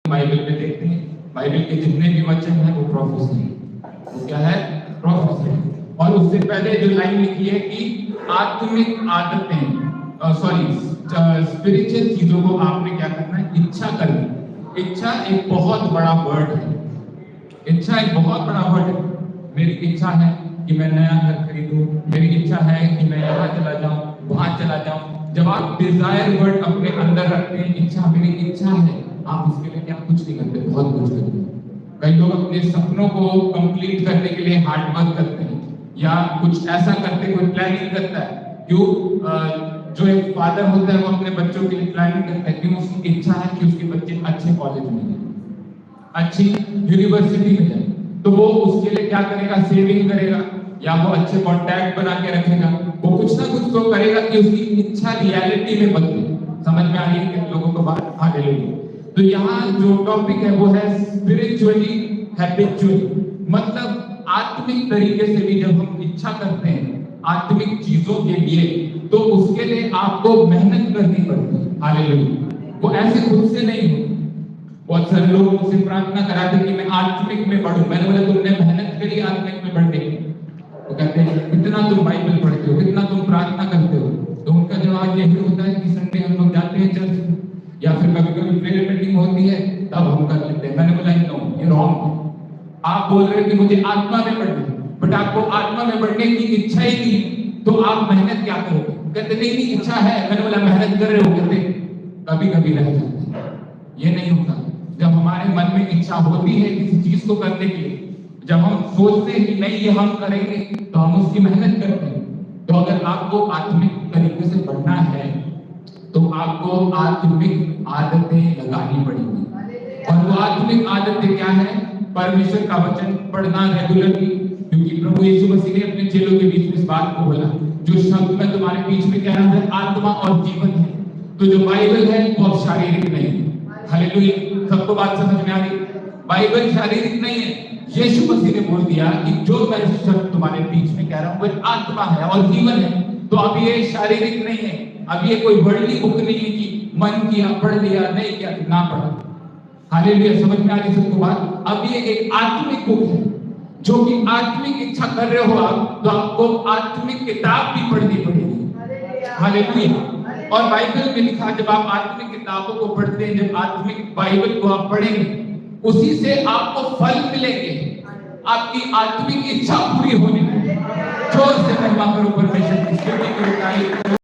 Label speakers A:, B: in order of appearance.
A: Bible में देखते हैं, बाइबल के जितने भी वचन हैं वो प्रोफेसी है। वो क्या है? प्रोफेसी है। और उससे पहले जो लाइन लिखी है कि आत्मिक आदतें, स्पिरिचुअल चीजों को आपने क्या करना है? इच्छा करनी। इच्छा एक बहुत बड़ा वर्ड है। इच्छा एक बहुत बड़ा वर्ड है। मेरी इच्छा है कि मैं नया घर खरीदूं, मेरी इच्छा है कि मैं यहाँ चला जाऊं, वहां चला जाऊं। जब आप डिजायर वर्ड अपने अंदर रखते हैं, इच्छा, मेरी इच्छा है, आप उसके लिए क्या कुछ नहीं करते, बहुत कुछ करते हैं। कई लोग अपने सपनों को कंप्लीट करने के लिए हार्ड वर्क करते हैं या कुछ ऐसा करते हैं, कोई प्लानिंग करता है। क्यों? जो एक फादर होता है वो अपने बच्चों के लिए प्लानिंग करता है, क्यों? उसकी इच्छा है कि उसके बच्चे अच्छे कॉलेज में जाए, अच्छी यूनिवर्सिटी में जाए। तो वो उसके लिए क्या करेगा? सेविंग करेगा या वो अच्छे कॉन्टैक्ट बना के रखेगा। वो कुछ ना कुछ तो करेगा कि उसकी इच्छा रियलिटी में बदले। समझ में आ रही है कि लोगों को बात? आगे लेंगे। तो यहाँ जो टॉपिक है वो है स्पिरिचुअली हैबिचुअली, मतलब आत्मिक तरीके से भी जब हम इच्छा करते हैं आत्मिक चीजों के लिए, तो उसके लिए आपको मेहनत करनी पड़ती है। हालेलुया। वो ऐसे खुद से नहीं होती। बहुत सारे लोग मुझसे प्रार्थना कराते कि मैं आत्मिक में बढ़ूं। मैंने बोला तुमने मेहनत करी आत्मिक में बढ़ने की? वो कहते हैं कितना तुम बाइबल पढ़ते हो, कितना तुम प्रार्थना करते हो? तो उनका जवाब यही होता है कि संडे हम लोग जाते हैं चर्च में, या फिर कभी कभी प्रेयर मीटिंग होती है तब हम कर लेते हैं। मैंने बोला नो, ये रॉन्ग है। आप बोल रहे हो कि मुझे आत्मा में बढ़ना, बट आपको आत्मा में बढ़ने की इच्छा ही नहीं, तो आप मेहनत क्या करोगे? कहते नहीं इच्छा है। मैंने बोला मेहनत कर रहे हो? कहते कभी कभी रह जाते हैं। ये नहीं होता। जब हमारे मन में इच्छा होती है किसी चीज को करने के लिए, जब हम सोचते हैं कि नहीं ये हम करेंगे, तो हम उसकी मेहनत करते हैं। तो अगर आपको आत्मिक तरीके से बढ़ना है तो आपको आत्मिक आदतें लगानी पड़ेंगी। और वो आत्मिक आदतें क्या है? परमेश्वर का वचन पढ़ना रेगुलरली, क्योंकि प्रभु यीशु मसीह ने अपने चेलों के बीच में इस बात को बोला, जो शब्द मैं तुम्हारे बीच में कह रहा हूं आत्मा और जीवन है। तो जो बाइबल है वो अब शारीरिक नहीं है। हालेलुया। सबको बात समझ में आ रही? बाइबल शारीरिक नहीं है। यीशु मसीह ने बोल दिया कि जो मैं शब्द तुम्हारे बीच में कह रहा हूं वो आत्मा है और जीवन है। तो अब ये शारीरिक नहीं है। अब ये कोई वर्ल्डली बुक नहीं है कि मन किया, पढ़ लिया, नहीं किया ना पढ़ा। हालेलुया। समझ में आ रही सबको बात? अब ये एक आत्मिक बुक है, जो कि आत्मिक इच्छा कर रहे हो आप, तो आपको आत्मिक किताब भी पढ़नी पड़ेगी। हालेलुया। और बाइबल में लिखा, जब आप आत्मिक किताबों को पढ़ते हैं, जब आत्मिक बाइबल को आप पढ़ेंगे, उसी से आपको फल मिलेंगे, आपकी आत्मिक इच्छा पूरी होने की। जोर से महिमा करो परमेश्वर की स्तुति करो।